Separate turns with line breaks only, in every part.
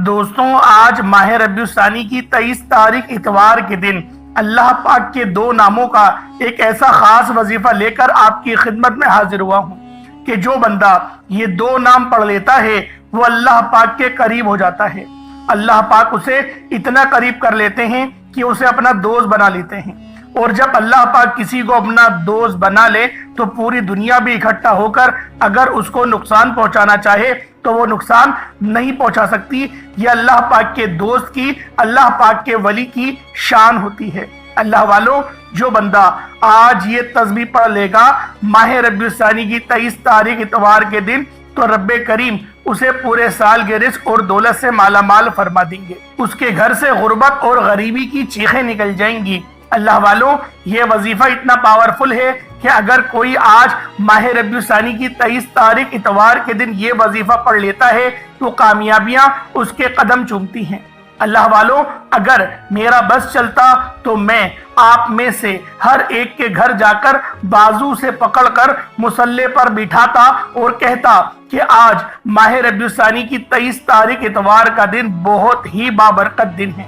دوستوں، آج ماہ ربیع الثانی کی 23 تاریخ اتوار کے دن اللہ پاک کے دو ناموں کا ایک ایسا خاص وظیفہ لے کر آپ کی خدمت میں حاضر ہوا ہوں کہ جو بندہ یہ دو نام پڑھ لیتا ہے وہ اللہ پاک کے قریب ہو جاتا ہے۔ اللہ پاک اسے اتنا قریب کر لیتے ہیں کہ اسے اپنا دوست بنا لیتے ہیں، اور جب اللہ پاک کسی کو اپنا دوست بنا لے تو پوری دنیا بھی اکٹھا ہو کر اگر اس کو نقصان پہنچانا چاہے تو وہ نقصان نہیں پہنچا سکتی۔ یہ اللہ پاک کے دوست کی، اللہ پاک کے ولی کی شان ہوتی ہے۔ اللہ والوں، جو بندہ آج یہ تسبیح پڑھ لے گا ماہ ربیع الثانی کی 23 تاریخ اتوار کے دن، تو رب کریم اسے پورے سال کے رزق اور دولت سے مالا مال فرما دیں گے۔ اس کے گھر سے غربت اور غریبی کی چیخیں نکل جائیں گی۔ اللہ والوں، یہ وظیفہ اتنا پاورفل ہے کہ اگر کوئی آج ماہ ربیع الثانی کی 23 تاریخ اتوار کے دن یہ وظیفہ پڑھ لیتا ہے تو کامیابیاں اس کے قدم چومتی ہیں۔ اللہ والوں، اگر میرا بس چلتا تو میں آپ میں سے ہر ایک کے گھر جا کر بازو سے پکڑ کر مصلی پر بٹھاتا اور کہتا کہ آج ماہ ربیع الثانی کی 23 تاریخ اتوار کا دن بہت ہی بابرکت دن ہے۔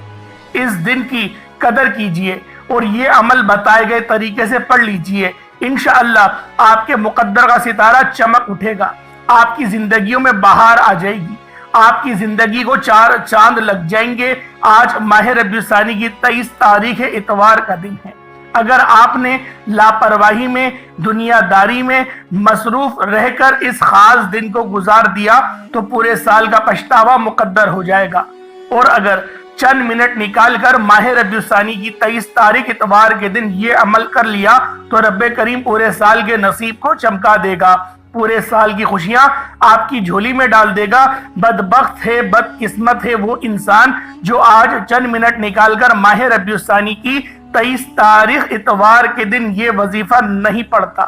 اس دن کی قدر کیجئے اور یہ عمل بتائے گئے طریقے سے پڑھ لیجئے۔ انشاءاللہ آپ کے مقدر کا ستارہ چمک اٹھے گا، آپ کی زندگیوں میں بہار آ جائے گی، آپ کی زندگی کو چار چاند لگ جائیں گے۔ آج ماہ ربیع الثانی کی 23 تاریخ اتوار کا دن ہے۔ اگر آپ نے لاپرواہی میں، دنیا داری میں مصروف رہ کر اس خاص دن کو گزار دیا تو پورے سال کا پچھتاوا مقدر ہو جائے گا، اور اگر چند منٹ نکال کر ماہ ربیع الثانی کی 23 تاریخ اتوار کے دن یہ عمل کر لیا تو رب کریم پورے سال کے نصیب کو چمکا دے گا، پورے سال کی خوشیاں آپ کی جھولی میں ڈال دے گا۔ بدبخت ہے، بدقسمت ہے وہ انسان جو آج چند منٹ نکال کر ماہ ربیع الثانی کی 23 تاریخ اتوار کے دن یہ وظیفہ نہیں پڑھتا۔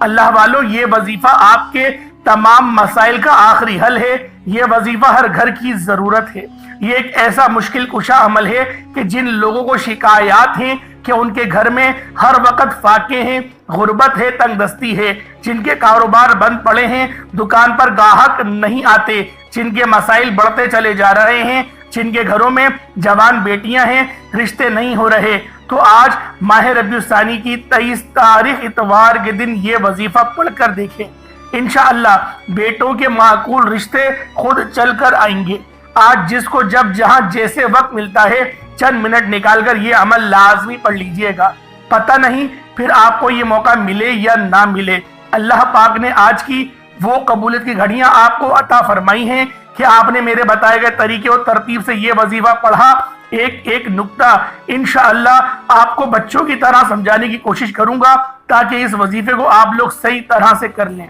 اللہ والوں، یہ وظیفہ آپ کے تمام مسائل کا آخری حل ہے۔ یہ وظیفہ ہر گھر کی ضرورت ہے۔ یہ ایک ایسا مشکل کشا عمل ہے کہ جن لوگوں کو شکایات ہیں کہ ان کے گھر میں ہر وقت فاقے ہیں، غربت ہے، تنگ دستی ہے، جن کے کاروبار بند پڑے ہیں، دکان پر گاہک نہیں آتے، جن کے مسائل بڑھتے چلے جا رہے ہیں، جن کے گھروں میں جوان بیٹیاں ہیں، رشتے نہیں ہو رہے، تو آج ماہ ربیع الثانی کی 23 تاریخ اتوار کے دن یہ وظیفہ پڑھ کر دیکھیں۔ انشاءاللہ بیٹوں کے معقول رشتے خود چل کر آئیں گے۔ آج جس کو جب جہاں جیسے وقت ملتا ہے چند منٹ نکال کر یہ عمل لازمی پڑھ لیجئے گا، پتہ نہیں پھر آپ کو یہ موقع ملے یا نہ ملے۔ اللہ پاک نے آج کی وہ قبولیت کی گھڑیاں آپ کو عطا فرمائی ہیں کہ آپ نے میرے بتائے گئے طریقے اور ترتیب سے یہ وظیفہ پڑھا۔ ایک ایک نقطہ انشاءاللہ آپ کو بچوں کی طرح سمجھانے کی کوشش کروں گا تاکہ اس وظیفے کو آپ لوگ صحیح طرح سے کر لیں۔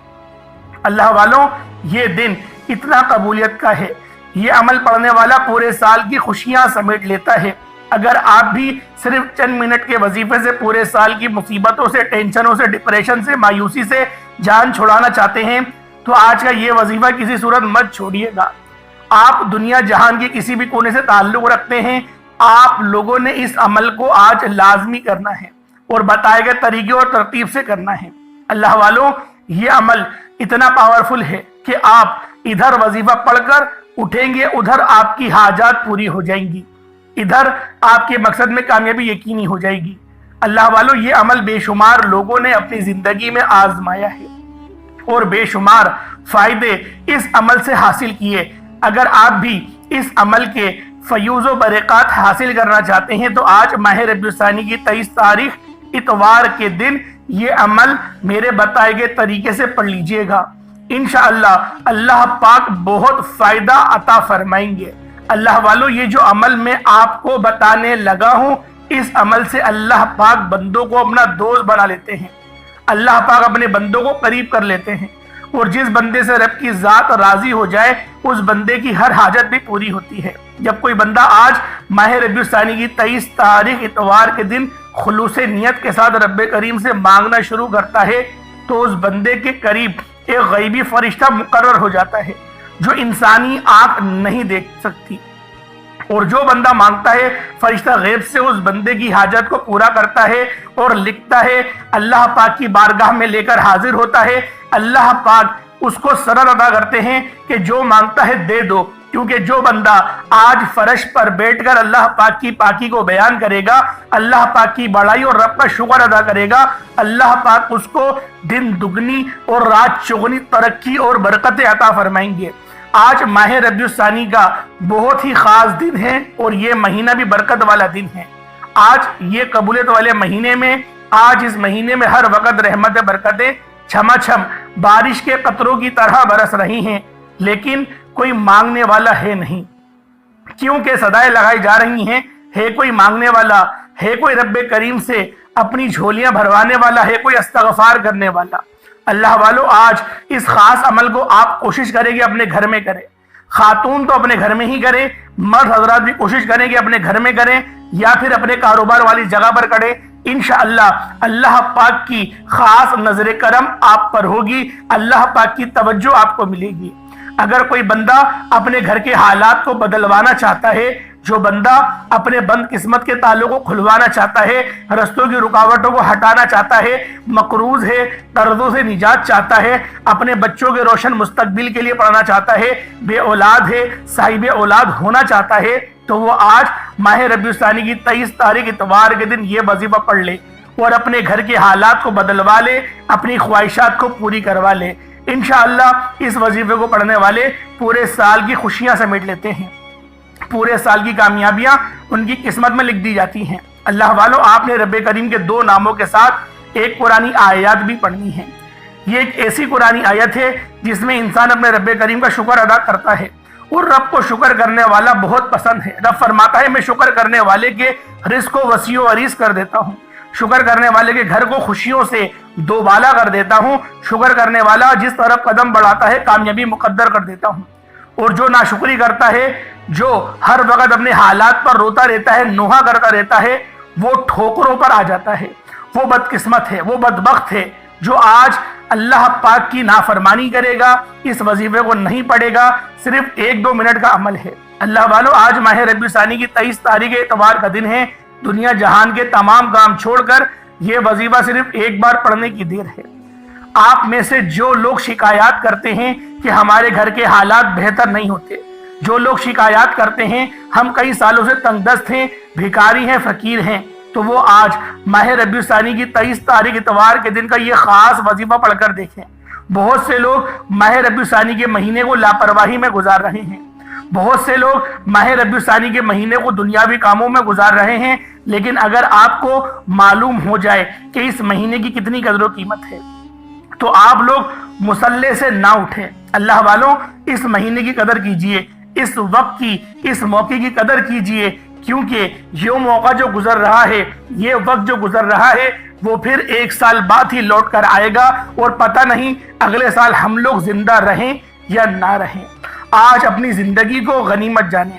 اللہ والوں، یہ دن اتنا قبولیت کا ہے، یہ عمل پڑھنے والا پورے سال کی خوشیاں سمیٹ لیتا ہے۔ اگر آپ بھی صرف چند منٹ کے وظیفے سے پورے سال کی مصیبتوں سے، ٹینشنوں سے، ڈپریشن سے، مایوسی سے جان چھڑانا چاہتے ہیں تو آج کا یہ وظیفہ کسی صورت مت چھوڑیے گا۔ آپ دنیا جہان کے کسی بھی کونے سے تعلق رکھتے ہیں، آپ لوگوں نے اس عمل کو آج لازمی کرنا ہے اور بتائے گئے طریقے اور ترتیب سے کرنا ہے۔ اللہ والوں، یہ عمل اتنا پاورفل ہے کہ آپ ادھر وظیفہ پڑھ کر اٹھیں گے، ادھر آپ کی حاجات پوری ہو جائیں گی، ادھر آپ کے مقصد میں کامیابی یقینی ہو جائے گی۔ اللہ والوں، یہ عمل بے شمار لوگوں نے اپنی زندگی میں آزمایا ہے اور بے شمار فائدے اس عمل سے حاصل کیے۔ اگر آپ بھی اس عمل کے فیوز و برکات حاصل کرنا چاہتے ہیں تو آج ماہ ربیع الثانی کی 23 تاریخ اتوار کے دن یہ عمل میرے بتائے گئے طریقے سے پڑھ لیجئے گا۔ انشاءاللہ اللہ پاک بہت فائدہ عطا فرمائیں گے۔ اللہ والوں، یہ جو عمل میں آپ کو بتانے لگا ہوں، اس عمل سے اللہ پاک بندوں کو اپنا دوست بنا لیتے ہیں، اللہ پاک اپنے بندوں کو قریب کر لیتے ہیں، اور جس بندے سے رب کی ذات راضی ہو جائے اس بندے کی ہر حاجت بھی پوری ہوتی ہے۔ جب کوئی بندہ آج ماہ ربیع الثانی کی 23 تاریخ اتوار کے دن خلوص نیت کے ساتھ رب کریم سے مانگنا شروع کرتا ہے تو اس بندے کے قریب ایک غیبی فرشتہ مقرر ہو جاتا ہے جو انسانی آنکھ نہیں دیکھ سکتی، اور جو بندہ مانگتا ہے فرشتہ غیب سے اس بندے کی حاجت کو پورا کرتا ہے اور لکھتا ہے، اللہ پاک کی بارگاہ میں لے کر حاضر ہوتا ہے۔ اللہ پاک اس کو سند ادا کرتے ہیں کہ جو مانگتا ہے دے دو، کیونکہ جو بندہ آج فرش پر بیٹھ کر اللہ پاک کی پاکی کو بیان کرے گا، اللہ پاک کی بڑائی اور رب کا شکر ادا کرے گا، اللہ پاک اس کو دن دگنی اور رات چگنی ترقی اور برکتیں عطا فرمائیں گے۔ آج ماہ ربیع الثانی کا بہت ہی خاص دن ہے اور یہ مہینہ بھی برکت والا دن ہے۔ آج یہ قبولیت والے مہینے میں، آج اس مہینے میں ہر وقت رحمت برکتیں چھما چھم بارش کے قطروں کی طرح برس رہی ہیں، لیکن کوئی مانگنے والا ہے نہیں، کیونکہ صدائیں لگائی جا رہی ہیں، ہے کوئی مانگنے والا، ہے کوئی رب کریم سے اپنی جھولیاں بھروانے والا، ہے کوئی استغفار کرنے والا۔ اللہ والو، آج اس خاص عمل کو آپ کوشش کریں گے اپنے گھر میں کریں، خاتون تو اپنے گھر میں ہی کریں، مرد حضرات بھی کوشش کریں کہ اپنے گھر میں کریں یا پھر اپنے کاروبار والی جگہ پر کریں۔ انشاءاللہ اللہ پاک کی خاص نظر کرم آپ پر ہوگی، اللہ پاک کی توجہ آپ کو ملے گی۔ اگر کوئی بندہ اپنے گھر کے حالات کو بدلوانا چاہتا ہے، جو بندہ اپنے بند قسمت کے تعلق کو کھلوانا چاہتا ہے، رستوں کی رکاوٹوں کو ہٹانا چاہتا ہے، مقروض ہے، قرضوں سے نجات چاہتا ہے، اپنے بچوں کے روشن مستقبل کے لیے پڑھنا چاہتا ہے، بے اولاد ہے، صاحب اولاد ہونا چاہتا ہے، تو وہ آج ماہ ربیع الثانی کی 23 تاریخ اتوار کے دن یہ وظیفہ پڑھ لے اور اپنے گھر کے حالات کو بدلوا لے، اپنی خواہشات کو پوری کروا لے۔ انشاءاللہ اس وظیفے کو پڑھنے والے پورے سال کی خوشیاں سمیٹ لیتے ہیں، پورے سال کی کامیابیاں ان کی قسمت میں لکھ دی جاتی ہیں۔ اللہ والو، آپ نے رب کریم کے 2 ناموں کے ساتھ ایک قرآنی آیات بھی پڑھنی ہے۔ یہ ایک ایسی قرآنی آیت ہے جس میں انسان اپنے رب کریم کا شکر ادا کرتا ہے، اور رب کو شکر کرنے والا بہت پسند ہے۔ رب فرماتا ہے، میں شکر کرنے والے کے رزق کو وسیع و عریض کر دیتا ہوں، شکر کرنے والے کے گھر کو خوشیوں سے دوبالا کر دیتا ہوں، شکر کرنے والا جس طرف قدم بڑھاتا ہے کامیابی مقدر کر دیتا ہوں، اور جو ناشکری کرتا ہے، جو ہر وقت اپنے حالات پر روتا رہتا ہے، نوحہ کرتا رہتا ہے، وہ ٹھوکروں پر آ جاتا ہے۔ وہ بدقسمت ہے، وہ بدبخت ہے جو آج اللہ پاک کی نافرمانی کرے گا، اس وظیفے کو نہیں پڑھے گا، صرف 1-2 منٹ کا عمل ہے۔ اللہ والو، آج ماہ ربیع الثانی کی 23 تاریخ اتوار کا دن ہے۔ دنیا جہان کے تمام کام چھوڑ کر یہ وظیفہ صرف ایک بار پڑھنے کی دیر ہے۔ آپ میں سے جو لوگ شکایات کرتے ہیں کہ ہمارے گھر کے حالات بہتر نہیں ہوتے، جو لوگ شکایات کرتے ہیں ہم کئی سالوں سے تنگ دست ہیں، بھکاری ہیں، فقیر ہیں، تو وہ آج ماہ ربیع الثانی کی 23 تاریخ اتوار کے دن کا یہ خاص وظیفہ پڑھ کر دیکھیں۔ بہت سے لوگ ماہ ربیع الثانی کے مہینے کو لاپرواہی میں گزار رہے ہیں، بہت سے لوگ ماہ ربیع الثانی کے مہینے کو دنیاوی کاموں میں گزار رہے ہیں، لیکن اگر آپ کو معلوم ہو جائے کہ اس مہینے کی کتنی قدر و قیمت ہے تو آپ لوگ مصلے سے نہ اٹھیں۔ اللہ والوں، اس مہینے کی قدر کیجئے، اس وقت کی، اس موقع کی قدر کیجئے، کیونکہ یہ موقع جو گزر رہا ہے، یہ وقت جو گزر رہا ہے، وہ پھر 1 سال بعد ہی لوٹ کر آئے گا، اور پتہ نہیں اگلے سال ہم لوگ زندہ رہیں یا نہ رہیں۔ آج اپنی زندگی کو غنیمت جانیں،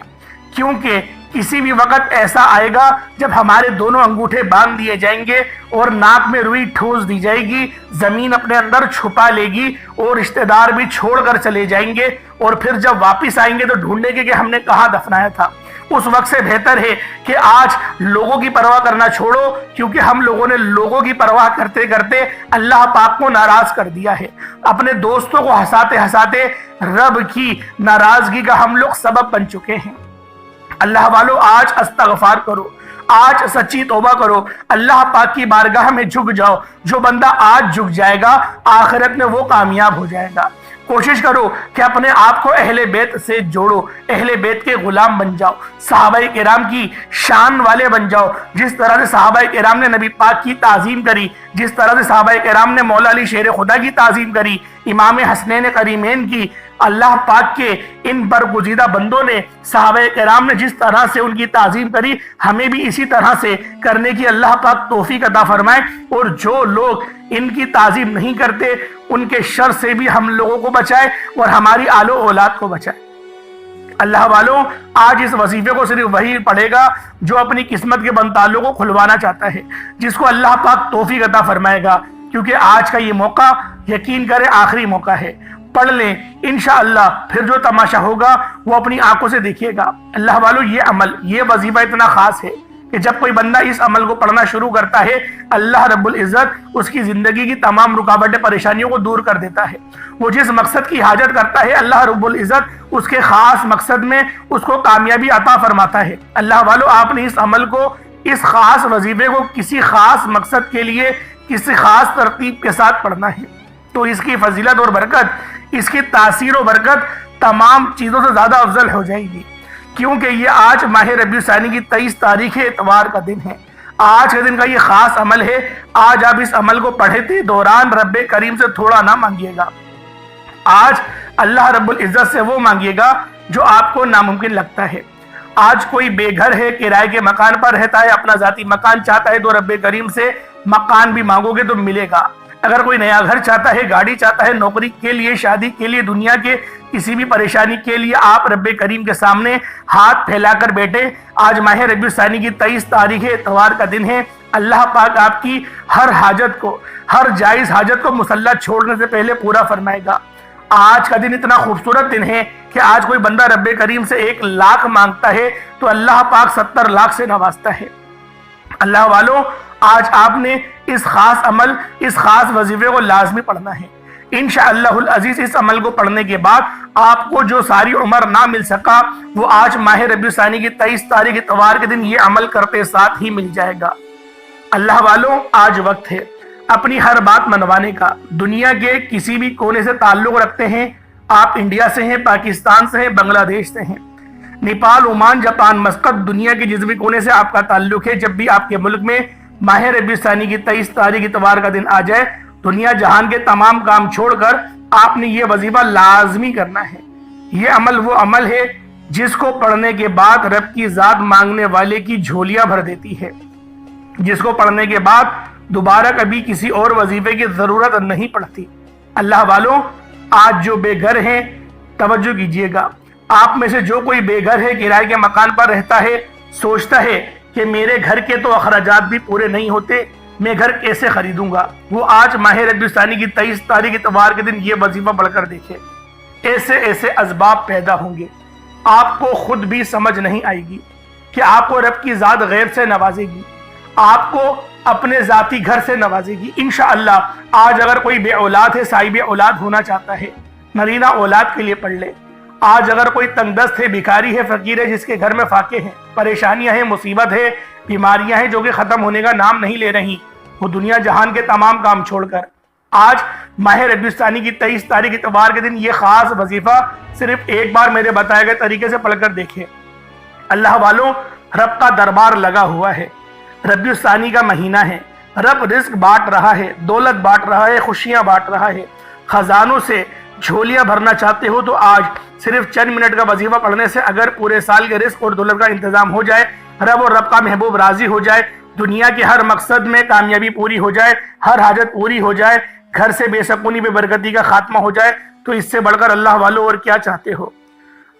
کیونکہ کسی بھی وقت ایسا آئے گا جب ہمارے دونوں انگوٹھے باندھ دیے جائیں گے اور ناک میں روئی ٹھوس دی جائے گی، زمین اپنے اندر چھپا لے گی اور رشتہ دار بھی چھوڑ کر چلے جائیں گے، اور پھر جب واپس آئیں گے تو ڈھونڈیں گے کہ ہم نے کہاں دفنایا تھا۔ اس وقت سے بہتر ہے کہ آج لوگوں کی پرواہ کرنا چھوڑو، کیونکہ ہم لوگوں نے لوگوں کی پرواہ کرتے کرتے اللہ پاک کو ناراض کر دیا ہے۔ اپنے دوستوں کو ہنساتے ہنساتے رب کی ناراضگی کا ہم لوگ سبب بن چکے ہیں۔ اللہ والو، آج استغفار کرو، آج سچی توبہ کرو، اللہ پاک کی بارگاہ میں جھک جاؤ۔ جو بندہ آج جھک جائے گا، آخرت میں وہ کامیاب ہو جائے گا۔ کوشش کرو کہ اپنے آپ کو اہل بیت سے جوڑو، اہل بیت کے غلام بن جاؤ، صحابہ کرام کی شان والے بن جاؤ۔ جس طرح سے صحابہ کرام نے نبی پاک کی تعظیم کری، جس طرح سے صحابہ کرام نے مولا علی شیر خدا کی تعظیم کری، امام حسنین کریمین کی، اللہ پاک کے ان برگزیدہ بندوں نے، صحابہ کرام نے جس طرح سے ان کی تعظیم کری، ہمیں بھی اسی طرح سے کرنے کی اللہ پاک توفیق عطا فرمائے، اور جو لوگ ان کی تعظیم نہیں کرتے ان کے شر سے بھی ہم لوگوں کو بچائے اور ہماری آل و اولاد کو بچائے۔ اللہ والوں، آج اس وظیفے کو صرف وہی پڑھے گا جو اپنی قسمت کے بند تعلق کو کھلوانا چاہتا ہے، جس کو اللہ پاک توفیق عطا فرمائے گا، کیونکہ آج کا یہ موقع یقین کریں آخری موقع ہے۔ پڑھ لیں، انشاءاللہ پھر جو تماشا ہوگا وہ اپنی آنکھوں سے دیکھیے گا۔ اللہ والوں، یہ عمل، یہ وظیفہ اتنا خاص ہے، کہ جب کوئی بندہ اس عمل کو پڑھنا شروع کرتا ہے اللہ رب العزت اس کی زندگی کی تمام رکاوٹیں پریشانیوں کو دور کر دیتا ہے۔ وہ جس مقصد کی حاجت کرتا ہے اللہ رب العزت اس کے خاص مقصد میں اس کو کامیابی عطا فرماتا ہے۔ اللہ والو، آپ نے اس عمل کو، اس خاص وظیفے کو کسی خاص مقصد کے لیے کسی خاص ترتیب کے ساتھ پڑھنا ہے، تو اس کی فضیلت اور برکت، اس کی تاثیر و برکت تمام چیزوں سے زیادہ افضل ہو جائے گی، کیونکہ یہ آج ماہ ربیع الثانی کی 23 تاریخ اتوار کا دن ہے۔ آج کے دن کا یہ خاص عمل ہے۔ آج آپ اس عمل کو پڑھتے دوران رب کریم سے تھوڑا نہ مانگیے گا، آج اللہ رب العزت سے وہ مانگیے گا جو آپ کو ناممکن لگتا ہے۔ آج کوئی بے گھر ہے، کرائے کے مکان پر رہتا ہے، اپنا ذاتی مکان چاہتا ہے، تو رب کریم سے مکان بھی مانگو گے تو ملے گا۔ اگر کوئی نیا گھر چاہتا ہے، گاڑی چاہتا ہے، نوکری کے لیے، شادی کے لیے، دنیا کے کسی بھی پریشانی کے لیے، آپ رب کریم کے سامنے ہاتھ پھیلا کر بیٹھے۔ آج ماہ ربیع الثانی کی 23 تاریخ اتوار کا دن ہے۔ اللہ پاک آپ کی ہر حاجت کو، ہر جائز حاجت کو مسلح چھوڑنے سے پہلے پورا فرمائے گا۔ آج کا دن اتنا خوبصورت دن ہے کہ آج کوئی بندہ رب کریم سے 1 لاکھ مانگتا ہے تو اللہ پاک 70 لاکھ سے نوازتا ہے۔ اللہ والوں، آج آپ نے اس خاص عمل، اس خاص وظیفے کو لازمی پڑھنا ہے۔ انشاءاللہ العزیز اس عمل کو پڑھنے کے بعد آپ کو جو ساری عمر نہ مل سکا وہ آج ماہ ربیع الثانی کی 23 تاریخ اتوار کے دن یہ عمل کرتے ساتھ ہی مل جائے گا۔ اللہ والوں، آج وقت ہے اپنی ہر بات منوانے کا۔ دنیا کے کسی بھی کونے سے تعلق رکھتے ہیں، آپ انڈیا سے ہیں، پاکستان سے ہیں، بنگلہ دیش سے ہیں، نیپال، عمان، جاپان، مسقط، دنیا کے جس بھی کونے سے آپ کا تعلق ہے، جب بھی آپ کے ملک میں ماہ ربیع الثانی کی 23 تاریخ اتوار کا دن آ جائے، دنیا جہان کے تمام کام چھوڑ کر آپ نے یہ وظیفہ لازمی کرنا ہے۔ یہ عمل وہ عمل ہے جس کو پڑھنے کے بعد رب کی ذات مانگنے والے کی جھولیاں بھر دیتی ہے، جس کو پڑھنے کے بعد دوبارہ کبھی کسی اور وظیفے کی ضرورت نہیں پڑتی۔ اللہ والوں، آج جو بے گھر ہیں توجہ کیجئے گا۔ آپ میں سے جو کوئی بے گھر ہے، کرائے کے مکان پر رہتا ہے، سوچتا ہے کہ میرے گھر کے تو اخراجات بھی پورے نہیں ہوتے، میں گھر کیسے خریدوں گا، وہ آج ماہ ربیع الثانی کی 23 تاریخ اتوار کے دن یہ وظیفہ پڑھ کر دیکھے۔ ایسے ایسے اسباب پیدا ہوں گے، آپ کو خود بھی سمجھ نہیں آئے گی کہ آپ کو رب کی ذات غیب سے نوازے گی، آپ کو اپنے ذاتی گھر سے نوازے گی۔ انشاءاللہ آج اگر کوئی بے اولاد ہے، صاحب اولاد ہونا چاہتا ہے، نرینہ اولاد کے لیے پڑھ لے۔ آج اگر کوئی تنگ دست ہے، بھکاری ہے، فقیر ہے، جس کے گھر میں فاقے ہیں، پریشانیاں ہیں، مصیبت ہے، بیماریاں ہیں جو کہ ختم ہونے کا نام نہیں لے رہی، وہ دنیا جہان کے تمام کام چھوڑ کر آج ماہ ربیع الثانی کی 23 تاریخ اتوار کے دن یہ خاص وظیفہ صرف ایک بار میرے بتائے گئے طریقے سے پڑھ کر دیکھیں۔ اللہ والوں، رب کا دربار لگا ہوا ہے، ربیع الثانی کا مہینہ ہے، رب رزق بانٹ رہا ہے، دولت بانٹ رہا ہے، خوشیاں بانٹ رہا ہے، خزانوں سے جھولیاں بھرنا چاہتے ہو تو آج صرف چند منٹ کا وظیفہ پڑھنے سے اگر پورے سال کے رزق اور دولت کا انتظام ہو جائے، رب اور رب کا محبوب راضی ہو جائے، دنیا کے ہر مقصد میں کامیابی پوری ہو جائے، ہر حاجت پوری ہو جائے، گھر سے بے سکونی بے برکتی کا خاتمہ ہو جائے، تو اس سے بڑھ کر اللہ والوں اور کیا چاہتے ہو۔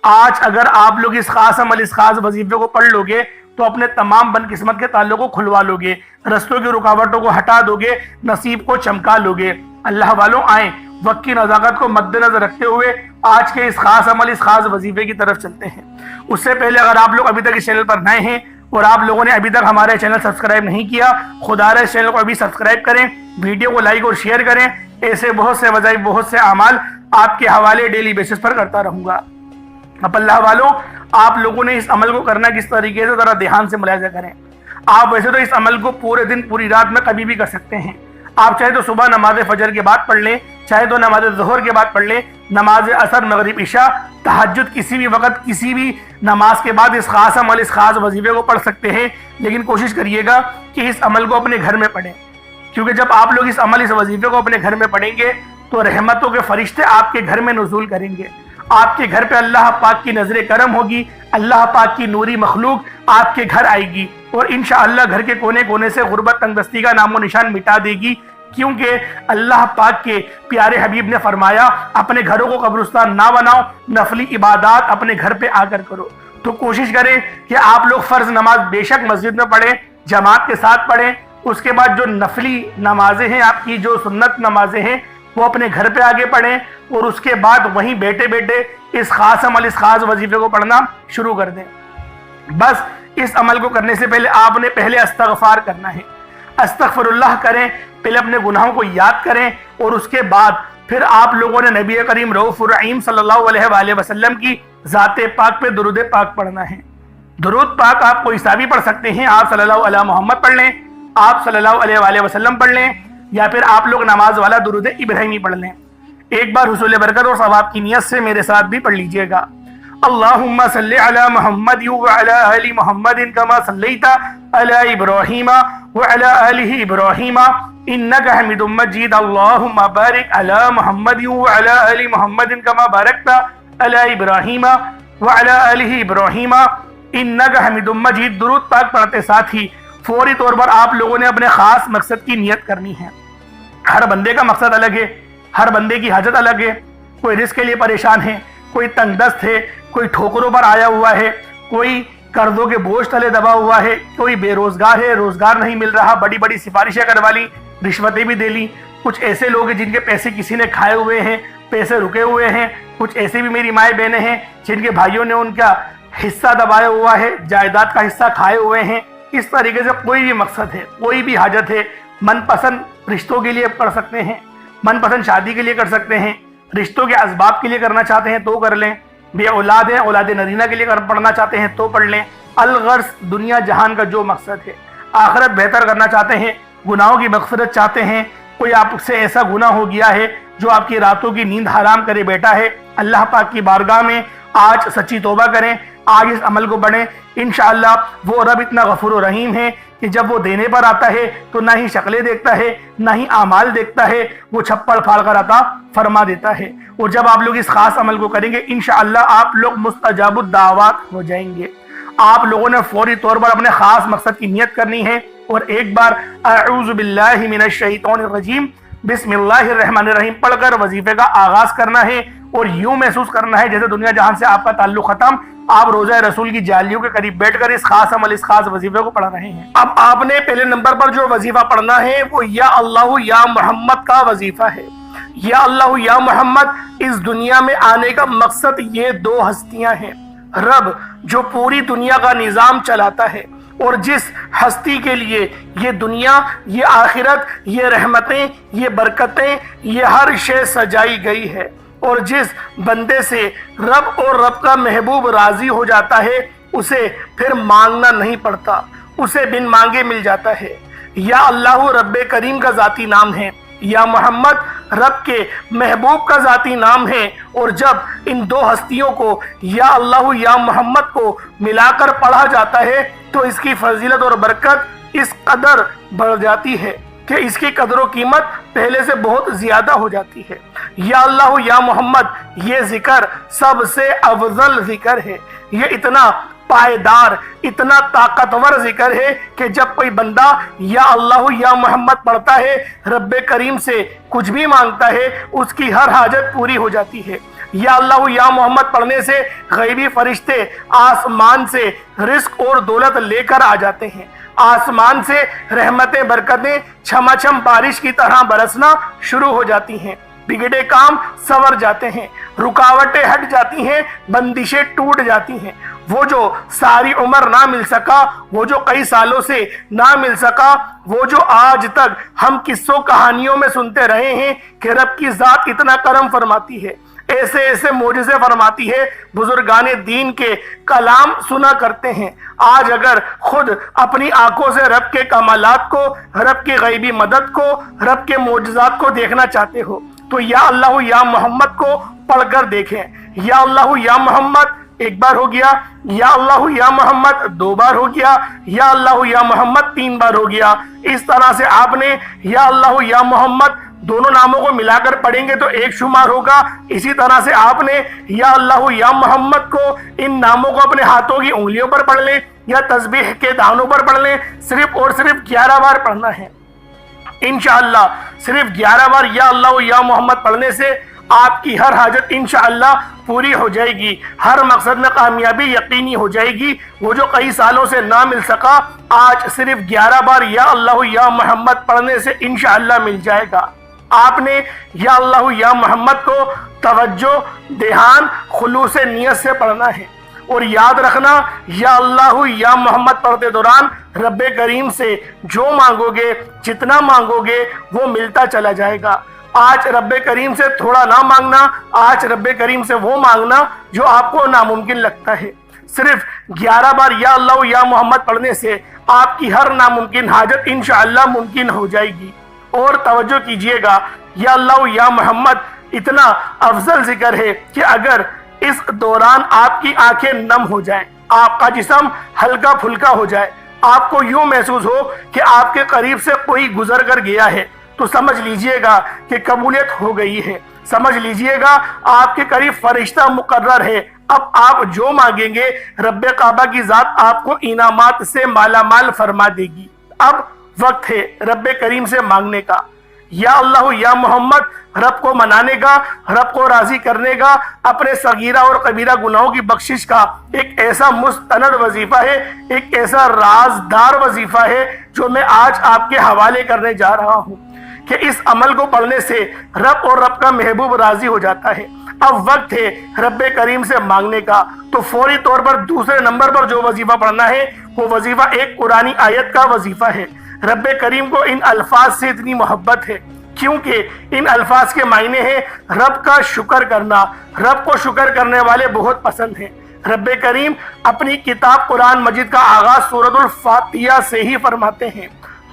آج اگر آپ لوگ اس خاص عمل، اس خاص وظیفے کو پڑھ لو گے تو اپنے تمام بد قسمت کے تعلق کو کھلوا لو گے، رستوں کی رکاوٹوں کو ہٹا دو گے، نصیب کو چمکا لو گے۔ اللہ والوں، آئیں وقت کی نزاکت کو مد نظر رکھتے ہوئے آج کے اس خاص عمل، اس خاص وظیفے کی طرف چلتے ہیں۔ اس سے پہلے اگر آپ لوگ ابھی تک اس چینل پر نئے ہیں اور آپ لوگوں نے ابھی تک ہمارے چینل سبسکرائب نہیں کیا، خدا رے اس چینل کو ابھی سبسکرائب کریں، ویڈیو کو لائک اور شیئر کریں۔ ایسے بہت سے وظائف، بہت سے اعمال آپ کے حوالے ڈیلی بیسس پر کرتا رہوں گا۔ اب اللہ والوں، آپ لوگوں نے اس عمل کو کرنا کس طریقے سے ذرا دھیان سے ملاحظہ کریں۔ آپ ویسے تو اس عمل کو پورے دن، پوری رات میں کبھی بھی کر سکتے ہیں۔ آپ چاہے تو صبح نماز فجر کے بعد پڑھ لیں، چاہے تو نماز ظہر کے بعد پڑھ لیں، نماز عصر، مغرب، عشاء، تہجد، کسی بھی وقت، کسی بھی نماز کے بعد اس خاص عمل، اس خاص وظیفے کو پڑھ سکتے ہیں۔ لیکن کوشش کریے گا کہ اس عمل کو اپنے گھر میں پڑھیں، کیونکہ جب آپ لوگ اس عمل، اس وظیفے کو اپنے گھر میں پڑھیں گے تو رحمتوں کے فرشتے آپ کے گھر میں نزول کریں گے، آپ کے گھر پہ اللہ پاک کی نظر کرم ہوگی، اللہ پاک کی نوری مخلوق آپ کے گھر آئے گی اور انشاءاللہ گھر کے کونے کونے سے غربت، تنگ دستی کا نام و نشان مٹا دے گی، کیونکہ اللہ پاک کے پیارے حبیب نے فرمایا اپنے گھروں کو قبرستان نہ بناؤ، نفلی عبادات اپنے گھر پہ آ کر کرو۔ تو کوشش کریں کہ آپ لوگ فرض نماز بے شک مسجد میں پڑھیں، جماعت کے ساتھ پڑھیں، اس کے بعد جو نفلی نمازیں ہیں، آپ کی جو سنت نمازیں ہیں، وہ اپنے گھر پہ آگے پڑھیں اور اس کے بعد وہیں بیٹھے بیٹھے اس خاص عمل، اس خاص وظیفے کو پڑھنا شروع کر دیں۔ بس اس عمل کو کرنے سے پہلے آپ نے پہلے استغفار کرنا ہے، استغفر اللہ کریں، پہلے اپنے گناہوں کو یاد کریں، اور اس کے بعد پھر آپ لوگوں نے نبی کریم رؤوف الرحیم صلی اللہ علیہ وآلہ وسلم کی ذات پاک پہ درود پاک پڑھنا ہے۔ درود پاک آپ کوئی سا بھی پڑھ سکتے ہیں، آپ صلی اللہ علیہ محمد پڑھ لیں، آپ صلی اللہ علیہ وآلہ وسلم پڑھ لیں، یا پھر آپ لوگ نماز والا درود ابراہیمی پڑھ لیں۔ ایک بار حصول برکت اور ثواب کی نیت سے میرے ساتھ بھی پڑھ لیجئے گا۔ اللہم صلی علی محمد وعلی آل محمد کما صلیت علی ابراہیم وعلی آل ابراہیم انک حمید مجید، اللہم بارک علی محمد وعلی آل محمد کما بارکت علی ابراہیم وعلی آل ابراہیم انک حمید مجید۔ درود پاک پڑھتے ساتھ ہی فوری طور پر آپ لوگوں نے اپنے خاص مقصد کی نیت کرنی ہے۔ ہر بندے کا مقصد الگ ہے، ہر بندے کی حاجت الگ ہے۔ کوئی رزق کے لیے پریشان ہے، کوئی تنگ دست ہے، کوئی ٹھوکروں پر آیا ہوا ہے، کوئی قرضوں کے بوجھ تلے دبا ہوا ہے، کوئی بے روزگار ہے، روزگار نہیں مل رہا، بڑی بڑی سفارشیں کروا لی، رشوتیں بھی دے لی۔ کچھ ایسے لوگ ہیں جن کے پیسے کسی نے کھائے ہوئے ہیں، پیسے رکے ہوئے ہیں۔ کچھ ایسے بھی میری مائیں بہنیں ہیں جن کے بھائیوں نے ان کا حصہ دبایا ہوا ہے، جائیداد کا حصہ کھائے ہوئے ہیں۔ اس طریقے سے کوئی بھی مقصد ہے، کوئی بھی حاجت ہے، من پسند رشتوں کے لیے کر سکتے ہیں، من پسند شادی کے لیے کر سکتے ہیں، رشتوں کے اسباب کے لیے کرنا چاہتے ہیں تو کر لیں، بے اولاد ہیں اولاد نرینہ کے لیے پڑھنا چاہتے ہیں تو پڑھ لیں۔ الغرض دنیا جہان کا جو مقصد ہے، آخرت بہتر کرنا چاہتے ہیں، گناہوں کی مغفرت چاہتے ہیں، کوئی آپ سے ایسا گناہ ہو گیا ہے جو آپ کی راتوں کی نیند حرام کرے بیٹھا ہے، اللہ پاک کی بارگاہ میں آج سچی توبہ کریں، آج اس عمل کو بڑھیں۔ انشاءاللہ وہ رب اتنا غفور و رحیم ہے کہ جب وہ دینے پر آتا ہے تو نہ ہی شکلیں دیکھتا ہے، نہ ہی اعمال دیکھتا ہے، وہ چھپڑ پھاڑ کر عطا فرما دیتا ہے۔ اور جب آپ لوگ اس خاص عمل کو کریں گے انشاءاللہ آپ لوگ مستجاب الدعوات ہو جائیں گے۔ آپ لوگوں نے فوری طور پر اپنے خاص مقصد کی نیت کرنی ہے، اور ایک بار اعوذ باللہ من الشیطان الرجیم بسم اللہ الرحمن الرحیم پڑھ کر وظیفے کا آغاز کرنا ہے، اور یوں محسوس کرنا ہے جیسے دنیا جہان سے آپ کا تعلق ختم، آپ روضہ رسول کی جالیوں کے قریب بیٹھ کر اس خاص عمل، اس خاص وظیفے کو پڑھ رہے ہیں۔ اب آپ نے پہلے نمبر پر جو وظیفہ پڑھنا ہے وہ یا اللہ یا محمد کا وظیفہ ہے۔ یا اللہ یا محمد، اس دنیا میں آنے کا مقصد یہ دو ہستیاں ہیں، رب جو پوری دنیا کا نظام چلاتا ہے، اور جس ہستی کے لیے یہ دنیا، یہ آخرت، یہ رحمتیں، یہ برکتیں، یہ ہر شے سجائی گئی ہے، اور جس بندے سے رب اور رب کا محبوب راضی ہو جاتا ہے اسے پھر مانگنا نہیں پڑتا، اسے بن مانگے مل جاتا ہے۔ یا اللہ رب کریم کا ذاتی نام ہے، یا محمد رب کے محبوب کا ذاتی نام ہے، اور جب ان دو ہستیوں کو یا اللہ یا محمد کو ملا کر پڑھا جاتا ہے تو اس کی فضیلت اور برکت اس قدر بڑھ جاتی ہے کہ اس کی قدر و قیمت پہلے سے بہت زیادہ ہو جاتی ہے۔ یا اللہ یا محمد یہ ذکر سب سے افضل ذکر ہے، یہ اتنا پائیدار، اتنا طاقتور ذکر ہے کہ جب کوئی بندہ یا اللہ یا محمد پڑھتا ہے، رب کریم سے کچھ بھی مانگتا ہے، اس کی ہر حاجت پوری ہو جاتی ہے۔ یا اللہ یا محمد پڑھنے سے غیبی فرشتے آسمان سے رزق اور دولت لے کر آ جاتے ہیں، آسمان سے رحمتیں برکتیں چھما چھم بارش کی طرح برسنا شروع ہو جاتی ہیں، بگڑے کام سنور جاتے ہیں، رکاوٹیں ہٹ جاتی ہیں، بندشیں ٹوٹ جاتی ہیں۔ وہ جو ساری عمر نہ مل سکا، وہ جو کئی سالوں سے نہ مل سکا، وہ جو آج تک ہم قصوں کہانیوں میں سنتے رہے ہیں کہ رب کی ذات اتنا کرم فرماتی ہے، ایسے ایسے معجزے فرماتی ہے، بزرگان دین کے کلام سنا کرتے ہیں۔ آج اگر خود اپنی آنکھوں سے رب کے کمالات کو، رب کی غیبی مدد کو، رب کے معجزات کو دیکھنا چاہتے ہو تو یا اللہ یا محمد کو پڑھ کر دیکھیں۔ یا اللہ یا محمد ایک بار ہو گیا، یا اللہ یا محمد دو بار ہو گیا، یا اللہ یا محمد تین بار ہو گیا۔ اس طرح سے آپ نے یا اللہ یا محمد دونوں ناموں کو ملا کر پڑھیں گے تو ایک شمار ہوگا۔ اسی طرح سے آپ نے یا اللہ یا محمد کو ان ناموں کو اپنے ہاتھوں کی انگلیوں پر پڑھ لیں یا تسبیح کے دانوں پر پڑھ لیں، صرف اور صرف 11 بار پڑھنا ہے۔ انشاءاللہ صرف 11 بار یا اللہ یا محمد پڑھنے سے آپ کی ہر حاجت انشاءاللہ پوری ہو جائے گی، ہر مقصد میں کامیابی یقینی ہو جائے گی۔ وہ جو کئی سالوں سے نہ مل سکا آج صرف 11 بار یا اللہ یا محمد پڑھنے سے انشاءاللہ مل جائے گا۔ آپ نے یا اللہ یا محمد کو توجہ، دھیان، خلوص نیت سے پڑھنا ہے، اور یاد رکھنا یا اللہ یا محمد پڑھتے دوران رب کریم سے جو مانگو گے، جتنا مانگو گے وہ ملتا چلا جائے گا۔ آج رب کریم سے تھوڑا نہ مانگنا، آج رب کریم سے وہ مانگنا جو آپ کو ناممکن لگتا ہے۔ صرف 11 بار یا اللہ یا محمد پڑھنے سے آپ کی ہر ناممکن حاجت انشاءاللہ ممکن ہو جائے گی۔ اور توجہ کیجئے گا، یا اللہ یا محمد اتنا افضل ذکر ہے کہ اگر اس دوران آپ کی آنکھیں نم ہو جائیں، آپ کا جسم ہلکا پھلکا ہو جائے، آپ کو یوں محسوس ہو کہ آپ کے قریب سے کوئی گزر کر گیا ہے، تو سمجھ لیجئے گا کہ قبولیت ہو گئی ہے۔ سمجھ لیجئے گا آپ کے قریب فرشتہ مقرر ہے۔ اب آپ جو مانگیں گے رب کعبہ کی ذات آپ کو انعامات سے مالا مال فرما دے گی۔ اب وقت ہے رب کریم سے مانگنے کا، یا اللہ یا محمد رب کو منانے کا، رب کو راضی کرنے کا، اپنے صغیرہ اور کبیرہ گناہوں کی بخشش کا ایک ایسا مستند وظیفہ ہے، ایک ایسا رازدار وظیفہ ہے جو میں آج آپ کے حوالے کرنے جا رہا ہوں کہ اس عمل کو پڑھنے سے رب اور رب کا محبوب راضی ہو جاتا ہے۔ اب وقت ہے رب کریم سے مانگنے کا، تو فوری طور پر دوسرے نمبر پر جو وظیفہ پڑھنا ہے وہ وظیفہ ایک قرآنی آیت کا وظیفہ ہے۔ رب کریم کو ان الفاظ سے اتنی محبت ہے کیونکہ ان الفاظ کے معنی ہیں رب کا شکر کرنا، رب کو شکر کرنے والے بہت پسند ہیں۔ رب کریم اپنی کتاب قرآن مجید کا آغاز سورۃ الفاتحہ سے ہی فرماتے ہیں۔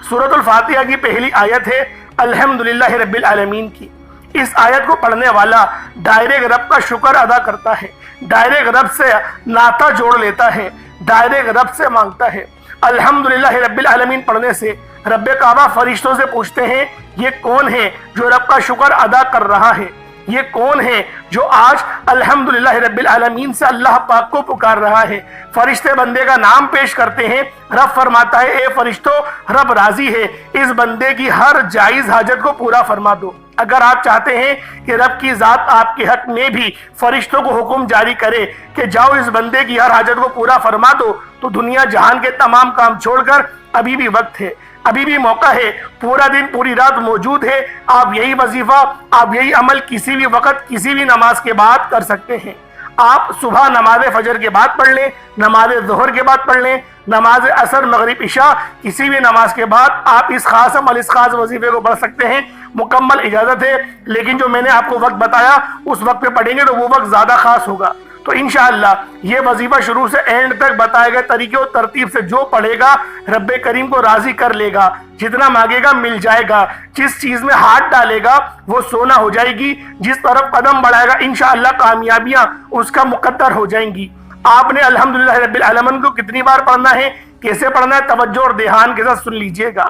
سورۃ الفاتحہ کی پہلی آیت ہے الحمدللہ رب العالمین کی۔ اس آیت کو پڑھنے والا ڈائریکٹ رب کا شکر ادا کرتا ہے، ڈائریکٹ رب سے ناطہ جوڑ لیتا ہے، ڈائریکٹ رب سے مانگتا ہے۔ الحمدللہ رب العالمین پڑھنے سے رب کعبہ فرشتوں سے پوچھتے ہیں یہ کون ہے جو رب کا شکر ادا کر رہا ہے، یہ کون ہے جو آج الحمدللہ رب العالمین سے اللہ پاک کو پکار رہا ہے۔ فرشتے بندے کا نام پیش کرتے ہیں، رب فرماتا ہے اے فرشتوں رب راضی ہے، اس بندے کی ہر جائز حاجت کو پورا فرما دو۔ اگر آپ چاہتے ہیں کہ رب کی ذات آپ کے حق میں بھی فرشتوں کو حکم جاری کرے کہ جاؤ اس بندے کی ہر حاجت کو پورا فرما دو، تو دنیا جہان کے تمام کام چھوڑ کر ابھی بھی وقت ہے، ابھی بھی موقع ہے، پورا دن پوری رات موجود ہے۔ آپ یہی وظیفہ، آپ یہی عمل کسی بھی وقت کسی بھی نماز کے بعد کر سکتے ہیں۔ آپ صبح نماز فجر کے بعد پڑھ لیں، نماز ظہر کے بعد پڑھ لیں، نماز عصر مغرب عشاء کسی بھی نماز کے بعد آپ اس خاص عمل اس خاص وظیفے کو پڑھ سکتے ہیں، مکمل اجازت ہے۔ لیکن جو میں نے آپ کو وقت بتایا اس وقت پہ پڑھیں گے تو وہ وقت زیادہ خاص ہوگا۔ تو انشاءاللہ یہ وظیفہ شروع سے اینڈ تک بتائے گئے طریقے اور ترتیب سے جو پڑھے گا رب کریم کو راضی کر لے گا، جتنا مانگے گا مل جائے گا، جس چیز میں ہاتھ ڈالے گا وہ سونا ہو جائے گی، جس طرف قدم بڑھائے گا انشاءاللہ کامیابیاں اس کا مقدر ہو جائیں گی۔ آپ نے الحمدللہ رب العالمین کو کتنی بار پڑھنا ہے، کیسے پڑھنا ہے، توجہ اور دھیان کے ساتھ سن لیجئے گا۔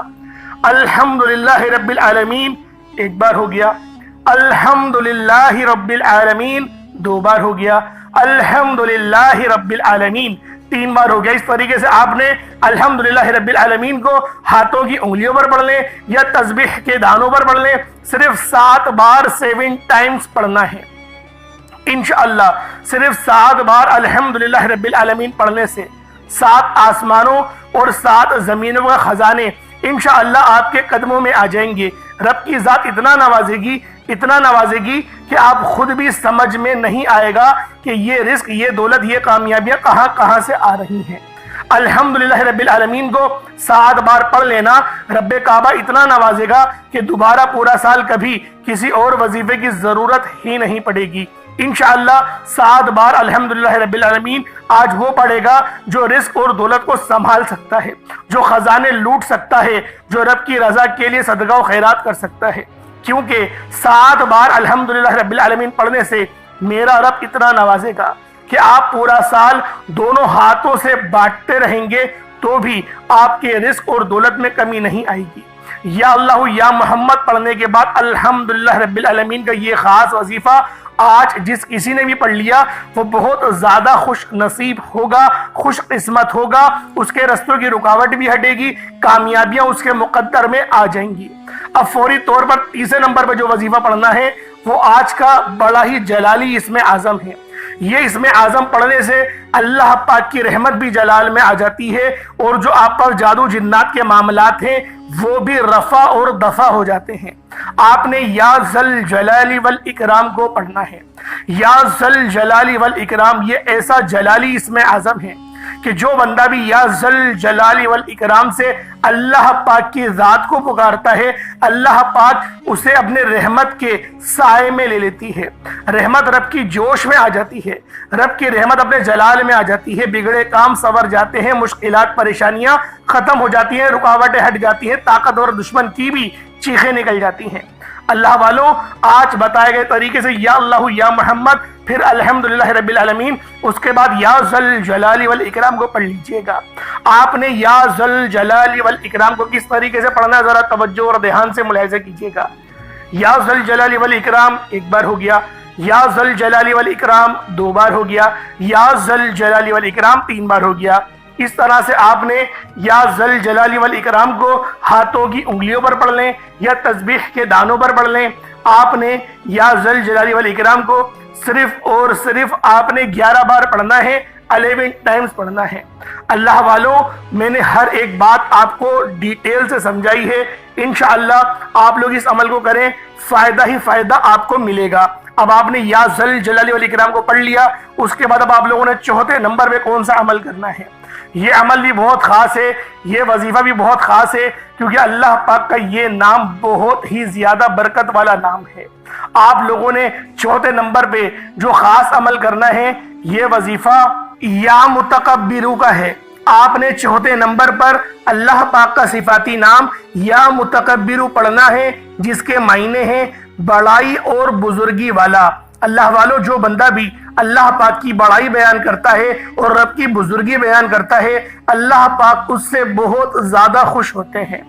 الحمدللہ رب العالمین ایک بار ہو گیا، الحمدللہ رب العالمین دو بار ہو گیا، الحمدللہ رب العالمین تین بار ہو گیا۔ اس طریقے سے آپ نے الحمدللہ رب العالمین کو ہاتھوں کی انگلیوں پر پڑھ لیں یا تسبیح کے دانوں پر پڑھ لیں، صرف 7 بار 7 ٹائمز پڑھنا ہے۔ انشاءاللہ صرف 7 بار الحمدللہ رب العالمین پڑھنے سے 7 آسمانوں اور 7 زمینوں کا خزانے انشاءاللہ آپ کے قدموں میں آ جائیں گے۔ رب کی ذات اتنا نوازے گی، اتنا نوازے گی کہ آپ خود بھی سمجھ میں نہیں آئے گا کہ یہ رزق، یہ دولت، یہ کامیابیاں کہاں کہاں سے آ رہی ہیں۔ الحمدللہ رب العالمین کو 7 بار پڑھ لینا رب کعبہ اتنا نوازے گا کہ دوبارہ پورا سال کبھی کسی اور وظیفے کی ضرورت ہی نہیں پڑے گی۔ انشاءاللہ 7 بار الحمدللہ رب العالمین آج وہ پڑھے گا جو رزق اور دولت کو سنبھال سکتا ہے، جو خزانے لوٹ سکتا ہے، جو رب کی رضا کے لیے صدقہ و خیرات کر سکتا ہے، کیونکہ 7 بار الحمدللہ رب العالمین پڑھنے سے میرا رب اتنا نوازے گا کہ آپ پورا سال دونوں ہاتھوں سے بانٹتے رہیں گے تو بھی آپ کے رزق اور دولت میں کمی نہیں آئے گی۔ یا اللہ یا محمد پڑھنے کے بعد الحمدللہ رب العالمین کا یہ خاص وظیفہ آج جس کسی نے بھی پڑھ لیا وہ بہت زیادہ خوش نصیب ہوگا، خوش قسمت ہوگا، اس کے رستوں کی رکاوٹ بھی ہٹے گی، کامیابیاں اس کے مقدر میں آ جائیں گی۔ اب فوری طور پر تیسرے نمبر پر جو وظیفہ پڑھنا ہے وہ آج کا بڑا ہی جلالی اسم اعظم ہے۔ یہ اسم اعظم پڑھنے سے اللہ پاک کی رحمت بھی جلال میں آ جاتی ہے، اور جو آپ پر جادو جنات کے معاملات ہیں وہ بھی رفع اور دفع ہو جاتے ہیں۔ آپ نے یا ذل جلال والاکرام کو پڑھنا ہے۔ یا ذل جلال والاکرام یہ ایسا جلالی اسم اعظم ہے کہ جو بندہ بھی یا ذل جلال والاکرام سے اللہ پاک کی ذات کو پکارتا ہے، اللہ پاک اسے اپنے رحمت کے سائے میں لے لیتی ہے۔ رحمت رب کی جوش میں آ جاتی ہے، رب کی رحمت اپنے جلال میں آ جاتی ہے، بگڑے کام سنور جاتے ہیں، مشکلات پریشانیاں ختم ہو جاتی ہیں، رکاوٹیں ہٹ جاتی ہیں، طاقتور دشمن کی بھی چیخیں نکل جاتی ہیں۔ اللہ والوں، آج بتائے گئے طریقے سے یا اللہ یا محمد، پھر الحمدللہ رب العالمین، اس کے بعد یا ذل جلال والاکرام کو پڑھ لیجئے گا۔ آپ نے یا ذل جلال والاکرام کو کس طریقے سے پڑھنا ہے ذرا توجہ اور دھیان سے ملاحظہ کیجئے گا۔ یا ذل جلال والاکرام ایک بار ہو گیا، یا ذل جلال والاکرام دو بار ہو گیا، یا ذل جلال والاکرام تین بار ہو گیا۔ اس طرح سے آپ نے یا ذل جلال والاکرام کو ہاتھوں کی انگلیوں پر پڑھ لیں یا تسبیح کے دانوں پر پڑھ لیں۔ آپ نے یا ذل جلال والاکرام کو صرف اور صرف آپ نے 11 بار پڑھنا ہے، 11 ٹائمز پڑھنا ہے۔ اللہ والوں، میں نے ہر ایک بات آپ کو ڈیٹیل سے سمجھائی ہے، انشاءاللہ آپ لوگ اس عمل کو کریں، فائدہ ہی فائدہ آپ کو ملے گا۔ اب آپ نے یا ذل جلال والاکرام کو پڑھ لیا، اس کے بعد اب آپ لوگوں نے چوتھے نمبر پہ کون سا عمل کرنا ہے۔ یہ عمل بھی بہت خاص ہے، یہ وظیفہ بھی بہت خاص ہے، کیونکہ اللہ پاک کا یہ نام بہت ہی زیادہ برکت والا نام ہے۔ آپ لوگوں نے چوتھے نمبر پہ جو خاص عمل کرنا ہے، یہ وظیفہ یا متکبرو کا ہے۔ آپ نے چوتھے نمبر پر اللہ پاک کا صفاتی نام یا متکبرو پڑھنا ہے، جس کے معنی ہیں بڑائی اور بزرگی والا۔ اللہ والوں، جو بندہ بھی اللہ پاک کی بڑائی بیان کرتا ہے اور رب کی بزرگی بیان کرتا ہے، اللہ پاک اس سے بہت زیادہ خوش ہوتے ہیں۔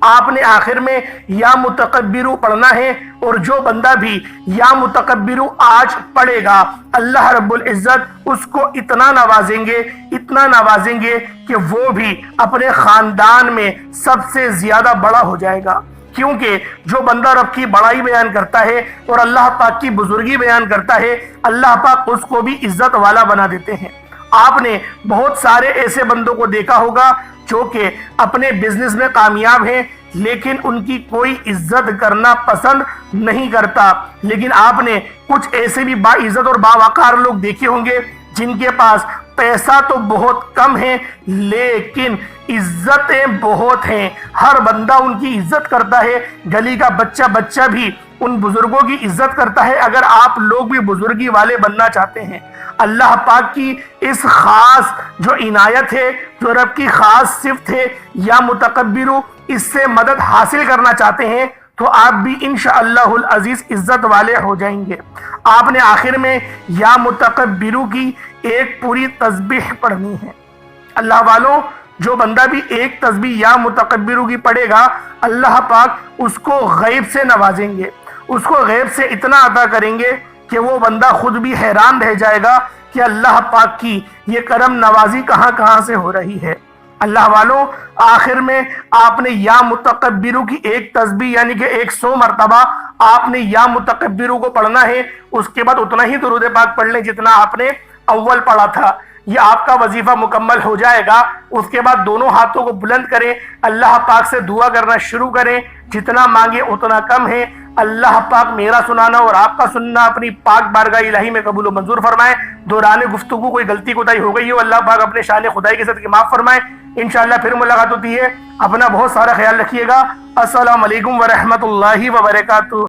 آپ نے آخر میں یا متکبرو پڑھنا ہے، اور جو بندہ بھی یا متکبرو آج پڑھے گا، اللہ رب العزت اس کو اتنا نوازیں گے کہ وہ بھی اپنے خاندان میں سب سے زیادہ بڑا ہو جائے گا۔ کیونکہ جو بندہ رب کی بڑائی بیان کرتا ہے اور اللہ پاک کی بزرگی بیان کرتا ہے، اللہ پاک اس کو بھی عزت والا بنا دیتے ہیں۔ آپ نے بہت سارے ایسے بندوں کو دیکھا ہوگا جو کہ اپنے بزنس میں کامیاب ہیں، لیکن ان کی کوئی عزت کرنا پسند نہیں کرتا۔ لیکن آپ نے کچھ ایسے بھی باعزت اور باوقار لوگ دیکھے ہوں گے جن کے پاس پیسہ تو بہت کم ہے لیکن عزتیں بہت ہیں، ہر بندہ ان کی عزت کرتا ہے، گلی کا بچہ بھی ان بزرگوں کی عزت کرتا ہے۔ اگر آپ لوگ بھی بزرگی والے بننا چاہتے ہیں، اللہ پاک کی اس خاص جو عنایت ہے، جو رب کی خاص صفت ہے یا متکبرو، اس سے مدد حاصل کرنا چاہتے ہیں، تو آپ بھی انشاءاللہ العزیز عزت والے ہو جائیں گے۔ آپ نے آخر میں یا متکبرو کی ایک پوری تسبیح پڑھنی ہے۔ اللہ والوں، جو بندہ بھی ایک تسبیح یا متکبرو کی پڑھے گا، اللہ پاک اس کو غیب سے نوازیں گے، اس کو غیب سے اتنا عطا کریں گے کہ وہ بندہ خود بھی حیران رہ جائے گا کہ اللہ پاک کی یہ کرم نوازی کہاں کہاں سے ہو رہی ہے۔ اللہ والوں، آخر میں آپ نے یا متکبرو کی ایک تسبیح یعنی کہ 100 مرتبہ آپ نے یا متکبرو کو پڑھنا ہے، اس کے بعد اتنا ہی درود پاک پڑھ لیں جتنا آپ نے اول پڑھا تھا۔ یہ آپ کا وظیفہ مکمل ہو جائے گا۔ اس کے بعد دونوں ہاتھوں کو بلند کریں، اللہ پاک سے دعا کرنا شروع کریں، جتنا مانگے اتنا کم ہے۔ اللہ پاک میرا سنانا اور آپ کا سننا اپنی پاک بارگاہ الہی میں قبول و منظور فرمائے۔ دوران گفتگو کوئی غلطی کوتاہی ہو گئی ہو، اللہ پاک اپنے شان خدائی کے ساتھ معاف فرمائے۔ انشاءاللہ پھر ملاقات ہوتی ہے، اپنا بہت سارا خیال رکھیے گا۔ السلام علیکم ورحمۃ اللہ وبرکاتہ۔